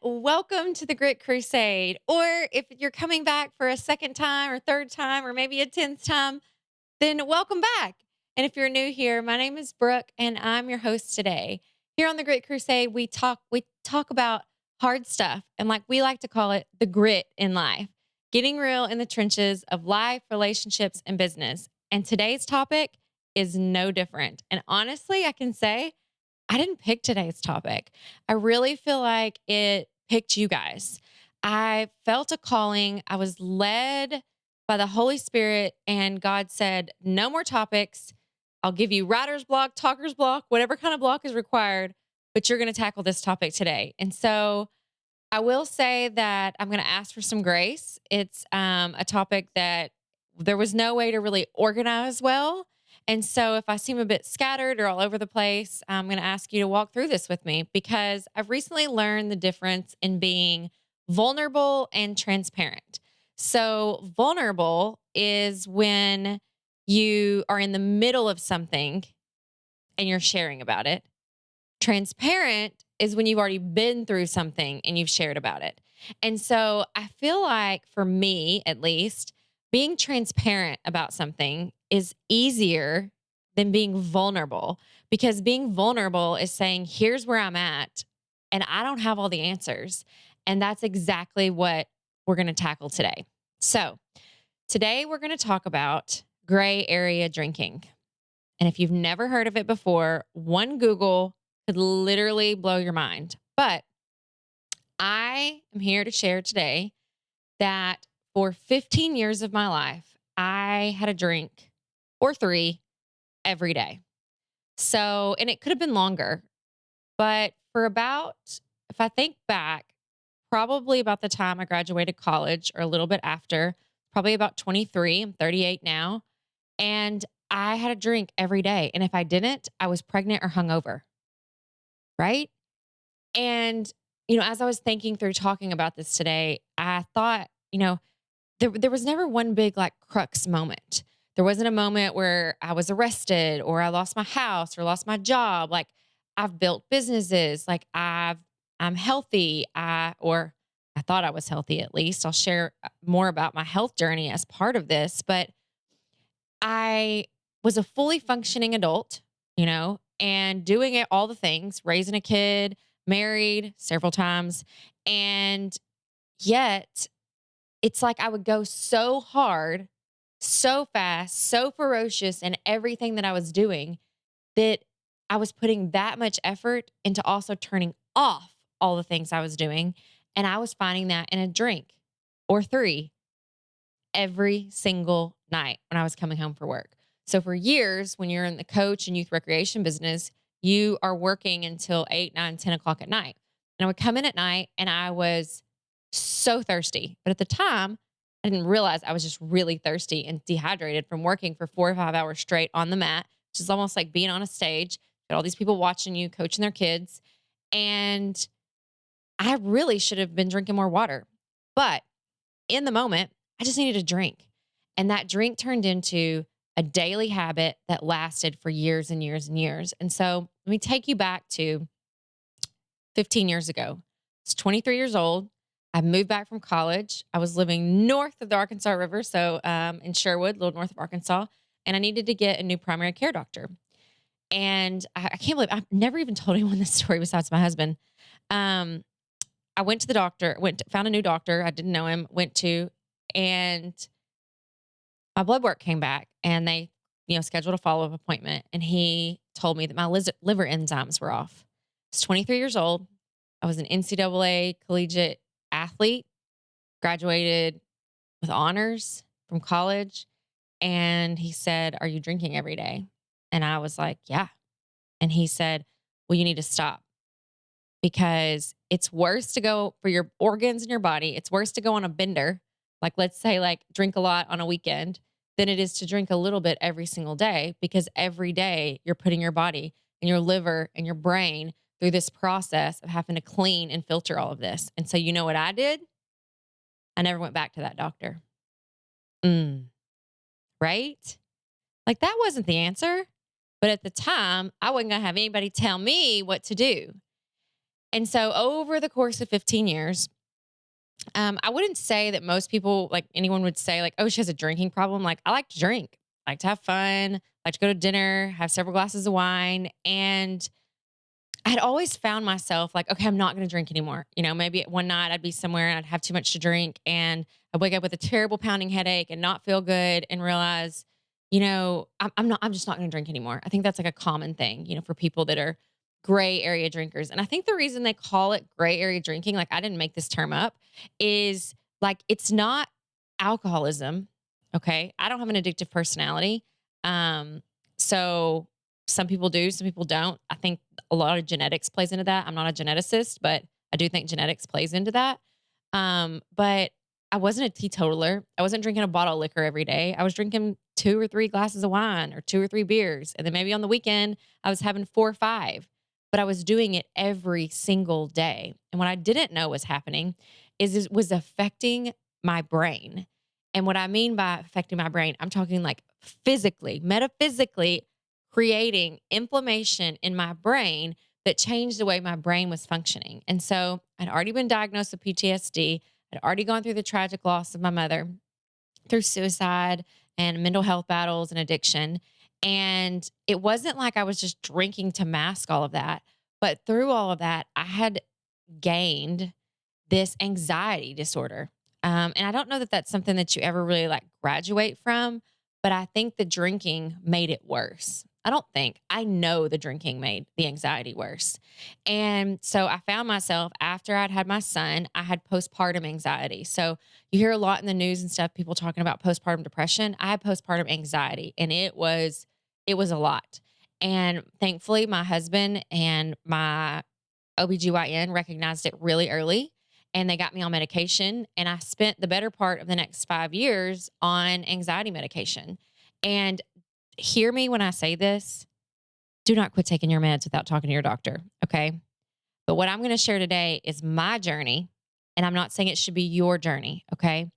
Welcome to the Grit Crusade. Or if you're coming back for a second time or third time or maybe a 10th time, then welcome back. And if you're new here, my name is Brooke and I'm your host today. Here on the Grit Crusade, we talk about hard stuff and like we like to call it the grit in life, getting real in the trenches of life, relationships, and business. And today's topic is no different. And honestly, I can say I didn't pick today's topic. I really feel like it picked you guys. I felt a calling. I was led by the Holy Spirit, and God said, no more topics. I'll give you writer's block, talker's block, whatever kind of block is required, but you're going to tackle this topic today. And so I will say that I'm going to ask for some grace. It's a topic that there was no way to really organize well. And so if I seem a bit scattered or all over the place, I'm going to ask you to walk through this with me because I've recently learned the difference in being vulnerable and transparent. So, vulnerable is when you are in the middle of something and you're sharing about it. Transparent is when you've already been through something and you've shared about it. And so I feel like for me, at least, being transparent about something is easier than being vulnerable because being vulnerable is saying, here's where I'm at and I don't have all the answers. And that's exactly what we're going to tackle today. So today we're going to talk about gray area drinking. And if you've never heard of it before, one Google could literally blow your mind. But I am here to share today that for 15 years of my life, I had a drink or three every day. So, and it could have been longer, but for about, if I think back, probably about the time I graduated college or a little bit after, probably about 23, I'm 38 now. And I had a drink every day. And if I didn't, I was pregnant or hungover. Right. And, as I was thinking through talking about this today, I thought, there was never one big like crux moment. There wasn't a moment where I was arrested or I lost my house or lost my job. Like I've built businesses, like I'm healthy. I thought I was healthy at least. I'll share more about my health journey as part of this, but I was a fully functioning adult, and doing it all the things, raising a kid, married several times. And yet it's like I would go so hard, so fast, so ferocious in everything that I was doing that I was putting that much effort into also turning off all the things I was doing. And I was finding that in a drink or three every single night when I was coming home for work. So for years, when you're in the coach and youth recreation business, you are working until 8, 9, 10 o'clock at night. And I would come in at night and I was so thirsty. But at the time, I didn't realize I was just really thirsty and dehydrated from working for 4 or 5 hours straight on the mat, which is almost like being on a stage, got all these people watching you, coaching their kids. And I really should have been drinking more water. But in the moment, I just needed a drink. And that drink turned into a daily habit that lasted for years and years and years. And so let me take you back to 15 years ago. I was 23 years old. I moved back from college. I was living north of the Arkansas River, so in Sherwood, a little north of Arkansas. And I needed to get a new primary care doctor. And I can't believe I've never even told anyone this story besides my husband. Um, I went to the doctor, found a new doctor. I didn't know him, went to, and my blood work came back and they, scheduled a follow-up appointment. And he told me that my liver enzymes were off. I was 23 years old. I was an NCAA collegiate athlete, graduated with honors from college. And he said, "Are you drinking every day?" And I was like, "Yeah." And he said, "Well, you need to stop because it's worse to go for your organs in your body. It's worse to go on a bender, like let's say like drink a lot on a weekend, than it is to drink a little bit every single day because every day you're putting your body and your liver and your brain through this process of having to clean and filter all of this." And so you know what I did? I never went back to that doctor. Mm, right? Like that wasn't the answer. But at the time, I wasn't going to have anybody tell me what to do. And so over the course of 15 years, I wouldn't say that most people, like anyone would say, like, oh, she has a drinking problem. Like, I like to drink, like to have fun, like to go to dinner, have several glasses of wine. And I had always found myself like, okay, I'm not going to drink anymore. Maybe one night I'd be somewhere and I'd have too much to drink and I'd wake up with a terrible pounding headache and not feel good and realize, I'm just not going to drink anymore. I think that's like a common thing, for people that are gray area drinkers. And I think the reason they call it gray area drinking, like I didn't make this term up, is like it's not alcoholism. Okay. I don't have an addictive personality. So some people do, some people don't. I think a lot of genetics plays into that. I'm not a geneticist, but I do think genetics plays into that. But I wasn't a teetotaler. I wasn't drinking a bottle of liquor every day. I was drinking 2 or 3 glasses of wine or 2 or 3 beers. And then maybe on the weekend, I was having 4 or 5, but I was doing it every single day. And what I didn't know was happening is it was affecting my brain. And what I mean by affecting my brain, I'm talking like physically, metaphysically creating inflammation in my brain that changed the way my brain was functioning. And so I'd already been diagnosed with PTSD. I'd already gone through the tragic loss of my mother through suicide and mental health battles and addiction. And it wasn't like I was just drinking to mask all of that. But through all of that, I had gained this anxiety disorder. And I don't know that that's something that you ever really like graduate from, but I think the drinking made it worse. I don't think, I know the drinking made the anxiety worse. And so I found myself after I'd had my son, I had postpartum anxiety. So you hear a lot in the news and stuff, people talking about postpartum depression. I had postpartum anxiety and it was a lot. And thankfully my husband and my OBGYN recognized it really early and they got me on medication. And I spent the better part of the next 5 years on anxiety medication. And hear me when I say this, do not quit taking your meds without talking to your doctor. Okay. But what I'm going to share today is my journey. And I'm not saying it should be your journey. Okay.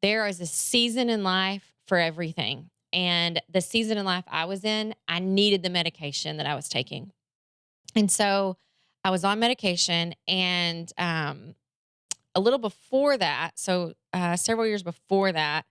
There is a season in life for everything. And the season in life I was in, I needed the medication that I was taking. And so I was on medication and a little before that, so several years before that,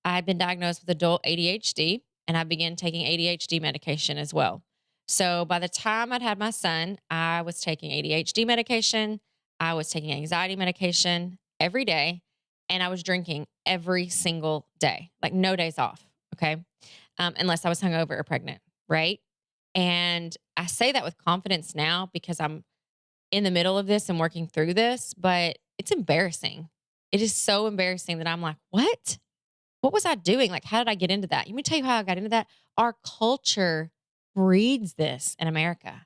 I had been diagnosed with adult ADHD and I began taking ADHD medication as well. So by the time I'd had my son, I was taking ADHD medication, I was taking anxiety medication every day, and I was drinking every single day, like no days off. Okay. Unless I was hungover or pregnant. Right. And I say that with confidence now because I'm in the middle of this and working through this, but it's embarrassing. It is so embarrassing that I'm like, what? What was I doing? Like, how did I get into that? Let me tell you how I got into that. Our culture breeds this in America.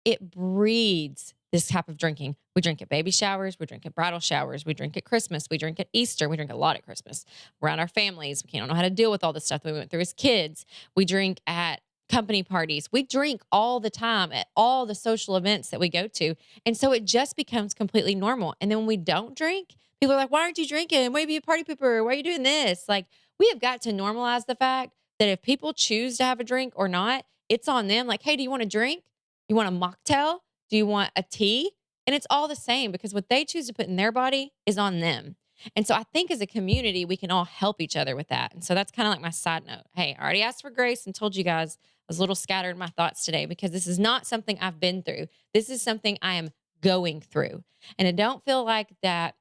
It breeds this type of drinking. We drink at baby showers, we drink at bridal showers, we drink at Christmas, we drink at Easter, we drink a lot at Christmas. We're around our families. We can't know how to deal with all the stuff that we went through as kids. We drink at company parties. We drink all the time at all the social events that we go to. And so it just becomes completely normal. And then when we don't drink, people are like, why aren't you drinking? Why are you a party pooper? Why are you doing this? Like, we have got to normalize the fact that if people choose to have a drink or not, it's on them. Like, hey, do you want a drink? You want a mocktail? Do you want a tea? And it's all the same because what they choose to put in their body is on them. And so I think as a community, we can all help each other with that. And so that's kind of like my side note. Hey, I already asked for grace and told you guys I was a little scattered in my thoughts today because this is not something I've been through. This is something I am going through. And I don't feel like that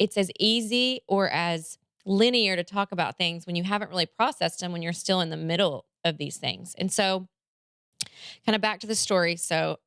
it's as easy or as linear to talk about things when you haven't really processed them when you're still in the middle of these things. And so kind of back to the story. So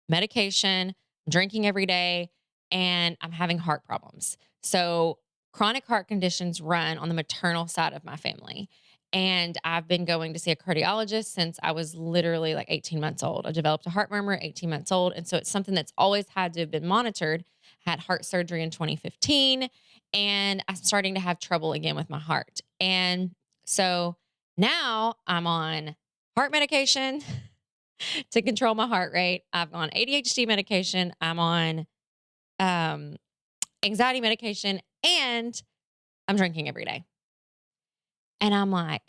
medication, drinking every day, and I'm having heart problems. So, chronic heart conditions run on the maternal side of my family. And I've been going to see a cardiologist since I was literally like 18 months old. I developed a heart murmur at 18 months old. And so it's something that's always had to have been monitored. Had heart surgery in 2015, and I'm starting to have trouble again with my heart. And so now I'm on heart medication to control my heart rate. I'm on ADHD medication. I'm on um, anxiety medication, and I'm drinking every day. And I'm like,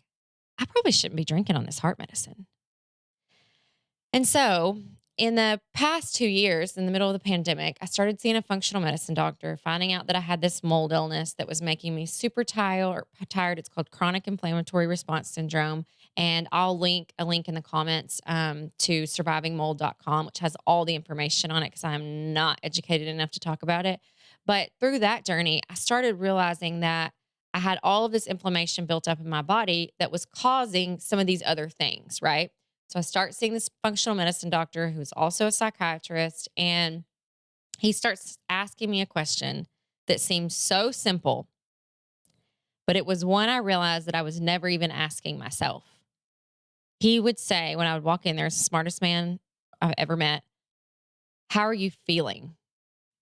I probably shouldn't be drinking on this heart medicine. And so in the past 2 years, in the middle of the pandemic, I started seeing a functional medicine doctor, finding out that I had this mold illness that was making me super tired. It's called chronic inflammatory response syndrome. And I'll link a link in the comments to survivingmold.com, which has all the information on it because I'm not educated enough to talk about it. But through that journey, I started realizing that I had all of this inflammation built up in my body that was causing some of these other things, right? So I start seeing this functional medicine doctor who's also a psychiatrist, and he starts asking me a question that seems so simple, but it was one I realized that I was never even asking myself. He would say, when I would walk in there, as the smartest man I've ever met, "How are you feeling?"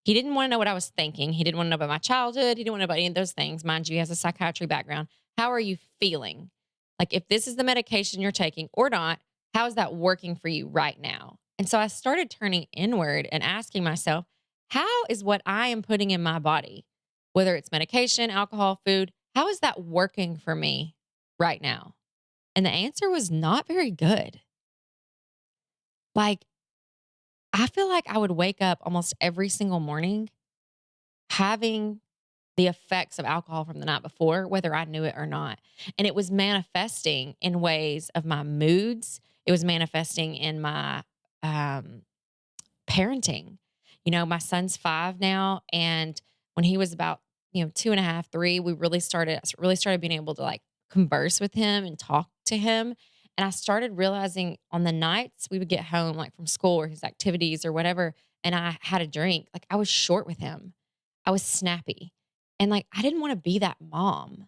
He didn't want to know what I was thinking. He didn't want to know about my childhood. He didn't want to know about any of those things. Mind you, he has a psychiatry background. How are you feeling? Like, if this is the medication you're taking or not, how is that working for you right now? And so I started turning inward and asking myself, how is what I am putting in my body, whether it's medication, alcohol, food, how is that working for me right now? And the answer was not very good. Like, I feel like I would wake up almost every single morning having the effects of alcohol from the night before, whether I knew it or not. And it was manifesting in ways of my moods. It was manifesting in my um, parenting. My son's 5 now, and when he was about 2.5, 3, we really started being able to like converse with him and talk to him. And I started realizing on the nights we would get home, like from school or his activities or whatever, and I had a drink, like I was short with him. I was snappy, and like I didn't want to be that mom.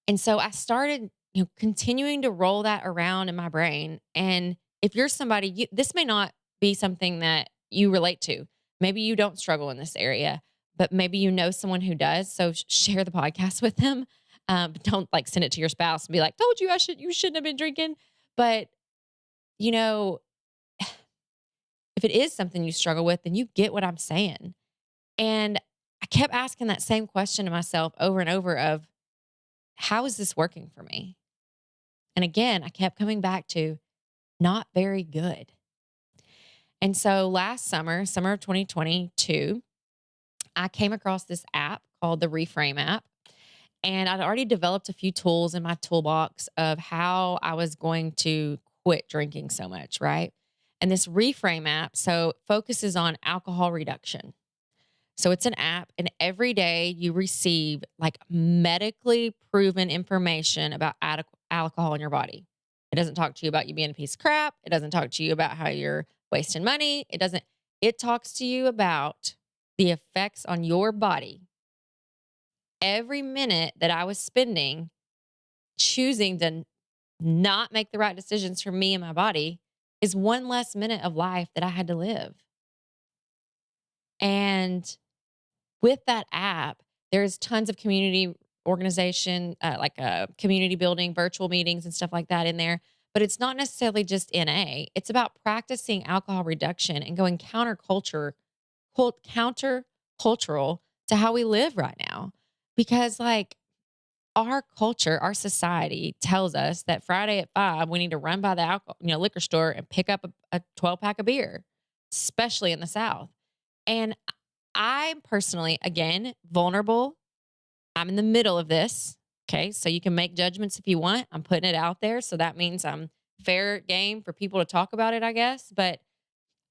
And so I started, continuing to roll that around in my brain. And if you're somebody, this may not be something that you relate to. Maybe you don't struggle in this area, but maybe you know someone who does. So share the podcast with them. But don't like send it to your spouse and be like, "Told you you shouldn't have been drinking." But you know, if it is something you struggle with, then you get what I'm saying. And I kept asking that same question to myself over and over of, how is this working for me? And again, I kept coming back to not very good. And so last summer of 2022, I came across this app called the Reframe app. And I'd already developed a few tools in my toolbox of how I was going to quit drinking so much, right? And this Reframe app focuses on alcohol reduction. So it's an app, and every day you receive like medically proven information about alcohol in your body. It doesn't talk to you about you being a piece of crap. It doesn't talk to you about how you're wasting money. It talks to you about the effects on your body. Every minute that I was spending choosing to not make the right decisions for me and my body is one less minute of life that I had to live. And with that app, there's tons of community organization, community building, virtual meetings, and stuff like that in there. But it's not necessarily just NA. It's about practicing alcohol reduction and going counter cultural to how we live right now. Because like our culture, our society tells us that Friday at 5, we need to run by the liquor store and pick up a 12 pack of beer, especially in the South. And I'm personally, again, vulnerable. I'm in the middle of this. Okay. So you can make judgments if you want. I'm putting it out there. So that means I'm fair game for people to talk about it, I guess. But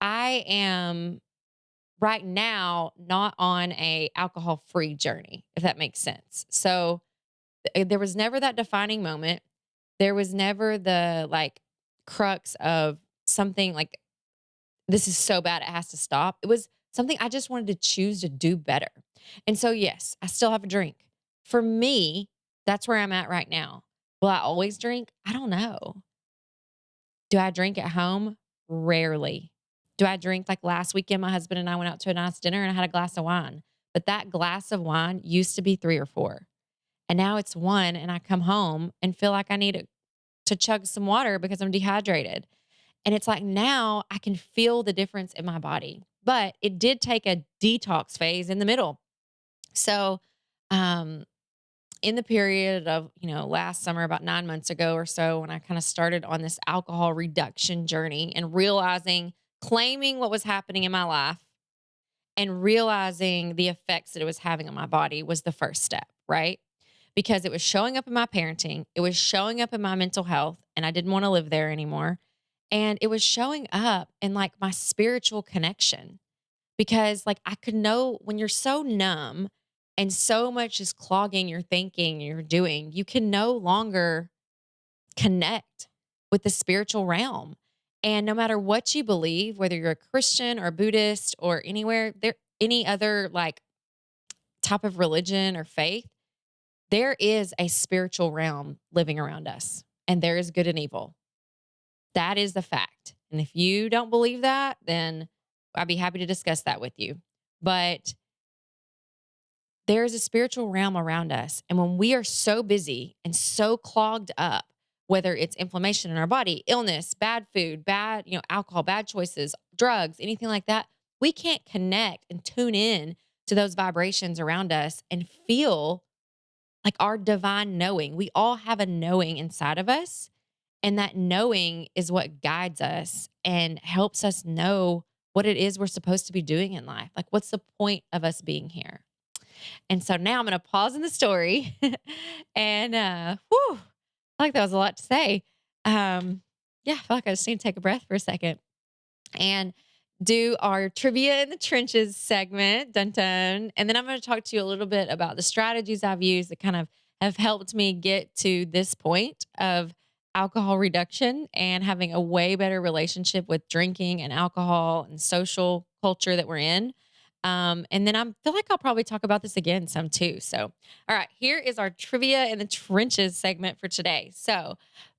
I am right now not on a alcohol free journey, if that makes sense. So there was never that defining moment. There was never the like crux of something like, this is so bad, it has to stop. It was something I just wanted to choose to do better. And so, yes, I still have a drink. For me, that's where I'm at right now. Will I always drink? I don't know. Do I drink at home? Rarely. Do I drink like last weekend? My husband and I went out to a nice dinner and I had a glass of wine. But that glass of wine used to be 3 or 4. And now it's 1. And I come home and feel like I need to chug some water because I'm dehydrated. And it's like now I can feel the difference in my body. But it did take a detox phase in the middle. So, um, in the period of, last summer, about 9 months ago or so, when I kind of started on this alcohol reduction journey and realizing claiming what was happening in my life and realizing the effects that it was having on my body was the first step, right? Because it was showing up in my parenting, it was showing up in my mental health, and I didn't want to live there anymore. And it was showing up in like my spiritual connection because like I could know when you're so numb and so much is clogging your thinking, your doing, you can no longer connect with the spiritual realm. And no matter what you believe, whether you're a Christian or Buddhist or anywhere there, any other like type of religion or faith, there is a spiritual realm living around us, and there is good and evil. That is the fact. And if you don't believe that, then I'd be happy to discuss that with you. But there is a spiritual realm around us. And when we are so busy and so clogged up, whether it's inflammation in our body, illness, bad food, bad, alcohol, bad choices, drugs, anything like that, we can't connect and tune in to those vibrations around us and feel like our divine knowing. We all have a knowing inside of us. And that knowing is what guides us and helps us know what it is we're supposed to be doing in life. Like, what's the point of us being here? And so now I'm going to pause in the story and, I like that was a lot to say. Yeah, I feel like I just need to take a breath for a second and do our trivia in the trenches segment. Dun dun. And then I'm going to talk to you a little bit about the strategies I've used that kind of have helped me get to this point of alcohol reduction and having a way better relationship with drinking and alcohol and social culture that we're in. And then I feel like I'll probably talk about this again some too. So, all right, here is our trivia in the trenches segment for today. So,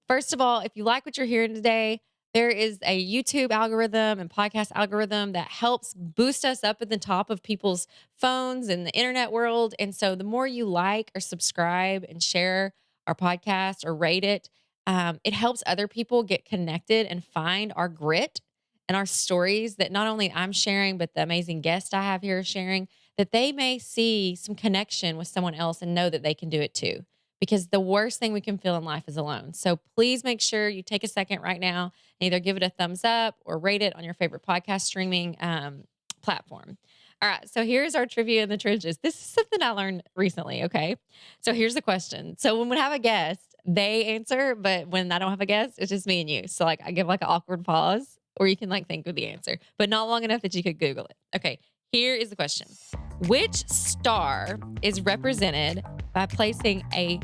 first of all, if you like what you're hearing today, there is a YouTube algorithm and podcast algorithm that helps boost us up at the top of people's phones and the internet world. And so the more you like or subscribe and share our podcast or rate it, it helps other people get connected and find our grit and our stories that not only I'm sharing, but the amazing guest I have here is sharing, that they may see some connection with someone else and know that they can do it too. Because the worst thing we can feel in life is alone. So please make sure you take a second right now and either give it a thumbs up or rate it on your favorite podcast streaming platform. All right, so here's our trivia in the trenches. This is something I learned recently, okay? So here's the question. So when we have a guest, they answer, but when I don't have a guest, it's just me and you. So like I give like an awkward pause or you can like think of the answer, but not long enough that you could Google it. Okay, here is the question. Which star is represented by placing a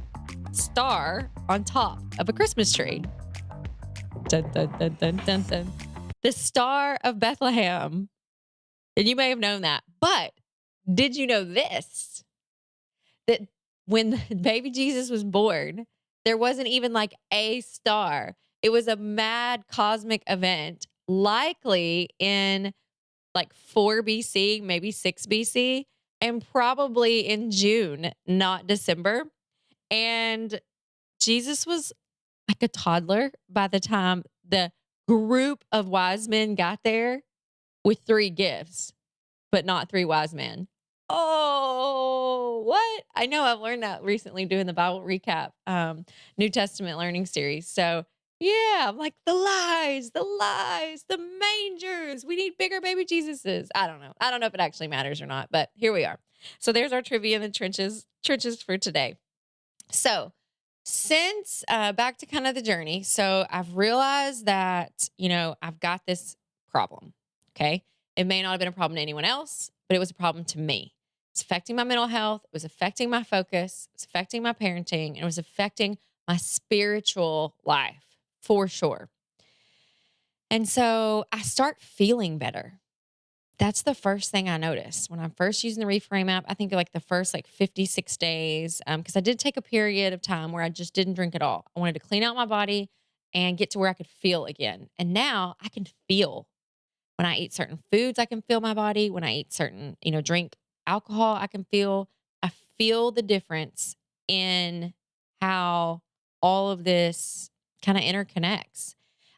star on top of a Christmas tree? Dun, dun, dun, dun, dun, dun. The Star of Bethlehem. And you may have known that. But did you know this? That when baby Jesus was born, there wasn't even like a star. It was a mad cosmic event, likely in like 4 BC, maybe 6 BC, and probably in June, not December. And Jesus was like a toddler by the time the group of wise men got there with 3 gifts, but not 3 wise men. Oh, what? I know I've learned that recently doing the Bible recap, New Testament learning series. So yeah, I'm like the lies, the mangers. We need bigger baby Jesuses. I don't know. I don't know if it actually matters or not, but here we are. So there's our trivia in the trenches for today. So since back to kind of the journey, so I've realized that, I've got this problem. Okay. It may not have been a problem to anyone else, but it was a problem to me. It's affecting my mental health. It was affecting my focus. It's affecting my parenting. And it was affecting my spiritual life for sure. And so I start feeling better. That's the first thing I noticed when I'm first using the Reframe app. I think like the first like 56 days, because I did take a period of time where I just didn't drink at all. I wanted to clean out my body and get to where I could feel again. And now I can feel when I eat certain foods, I can feel my body. When I eat certain, drink alcohol, I feel the difference in how all of this kind of interconnects.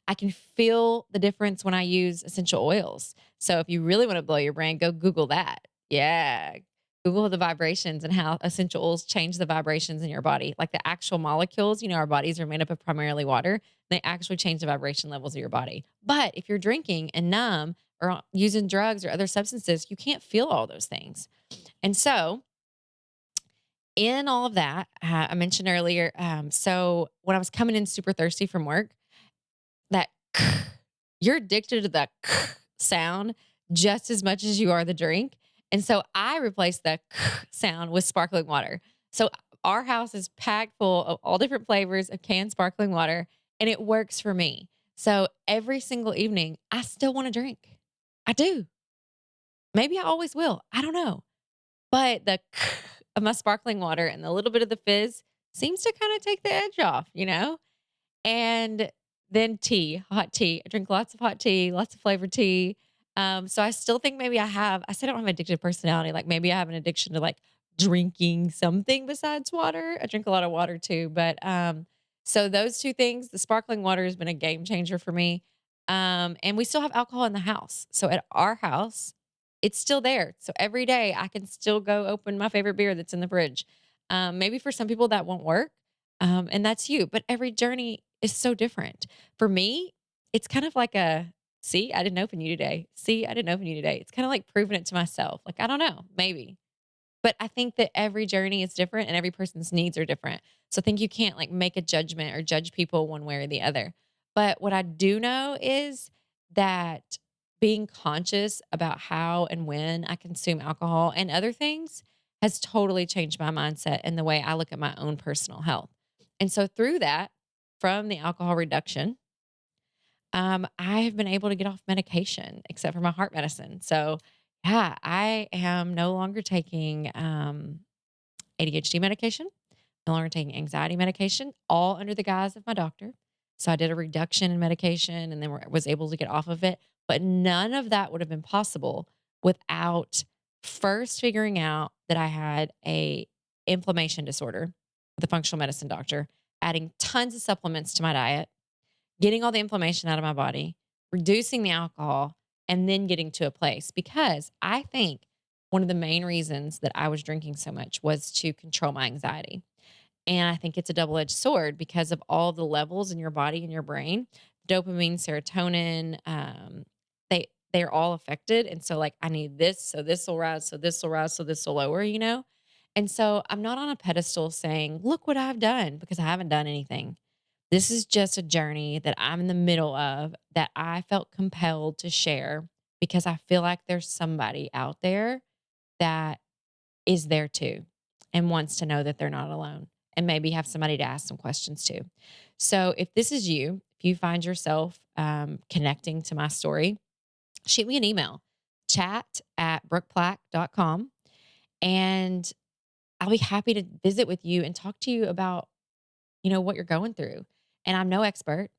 I can feel the difference when I use essential oils. So if you really want to blow your brain, go Google that. Yeah. Google the vibrations and how essential oils change the vibrations in your body. Like the actual molecules, our bodies are made up of primarily water. They actually change the vibration levels of your body. But if you're drinking and numb or using drugs or other substances, you can't feel all those things. And so, in all of that, I mentioned earlier, so when I was coming in super thirsty from work, that you're addicted to that sound just as much as you are the drink. And so I replaced the sound with sparkling water. So our house is packed full of all different flavors of canned sparkling water, and it works for me. So every single evening, I still want to drink. I do. Maybe I always will. I don't know. But the of my sparkling water and the little bit of the fizz seems to kind of take the edge off. And then tea, hot tea. I drink lots of hot tea, lots of flavored tea. So I still think maybe I said I don't have an addictive personality. Like maybe I have an addiction to like drinking something besides water. I drink a lot of water too. But so those two things, the sparkling water has been a game changer for me. And we still have alcohol in the house. So at our house, it's still there. So every day I can still go open my favorite beer that's in the fridge. Maybe for some people that won't work. And that's you. But every journey is so different. For me, it's kind of like see, I didn't open you today. See, I didn't open you today. It's kind of like proving it to myself. Like, I don't know, maybe. But I think that every journey is different and every person's needs are different. So I think you can't like make a judgment or judge people one way or the other. But what I do know is that being conscious about how and when I consume alcohol and other things has totally changed my mindset and the way I look at my own personal health. And so through that, from the alcohol reduction, I have been able to get off medication except for my heart medicine. So yeah, I am no longer taking ADHD medication, no longer taking anxiety medication, all under the guise of my doctor. So I did a reduction in medication and then was able to get off of it. But none of that would have been possible without first figuring out that I had a inflammation disorder with a functional medicine doctor, adding tons of supplements to my diet, getting all the inflammation out of my body, reducing the alcohol, and then getting to a place. Because I think one of the main reasons that I was drinking so much was to control my anxiety. And I think it's a double-edged sword because of all the levels in your body and your brain, dopamine, serotonin, they're all affected. And so like I need this, so this will rise, so this will rise, so this will lower. And so I'm not on a pedestal saying, look what I've done, because I haven't done anything. This is just a journey that I'm in the middle of that I felt compelled to share because I feel like there's somebody out there that is there too and wants to know that they're not alone and maybe have somebody to ask some questions to. So if this is you, if you find yourself connecting to my story, shoot me an email, chat@brookplaque.com, and I'll be happy to visit with you and talk to you about, what you're going through. And I'm no expert.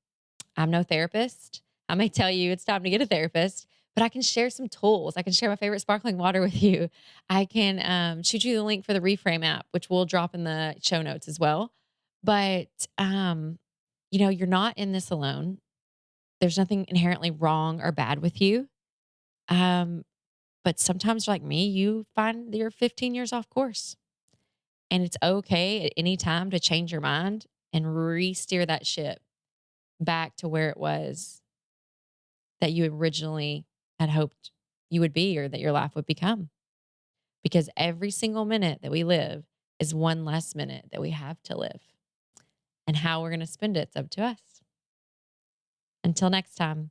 I'm no therapist. I may tell you it's time to get a therapist, but I can share some tools. I can share my favorite sparkling water with you. I can shoot you the link for the Reframe app, which we'll drop in the show notes as well. But, you're not in this alone. There's nothing inherently wrong or bad with you. But sometimes, like me, you find that you're 15 years off course. And it's okay at any time to change your mind and re-steer that ship back to where it was that you originally had hoped you would be or that your life would become. Because every single minute that we live is one less minute that we have to live. And how we're going to spend it's up to us. Until next time.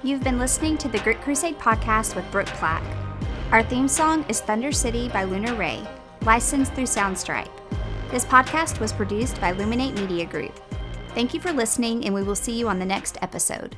You've been listening to the Grit Crusade podcast with Brooke Plaque. Our theme song is Thunder City by Lunar Ray, licensed through Soundstripe. This podcast was produced by Luminate Media Group. Thank you for listening, and we will see you on the next episode.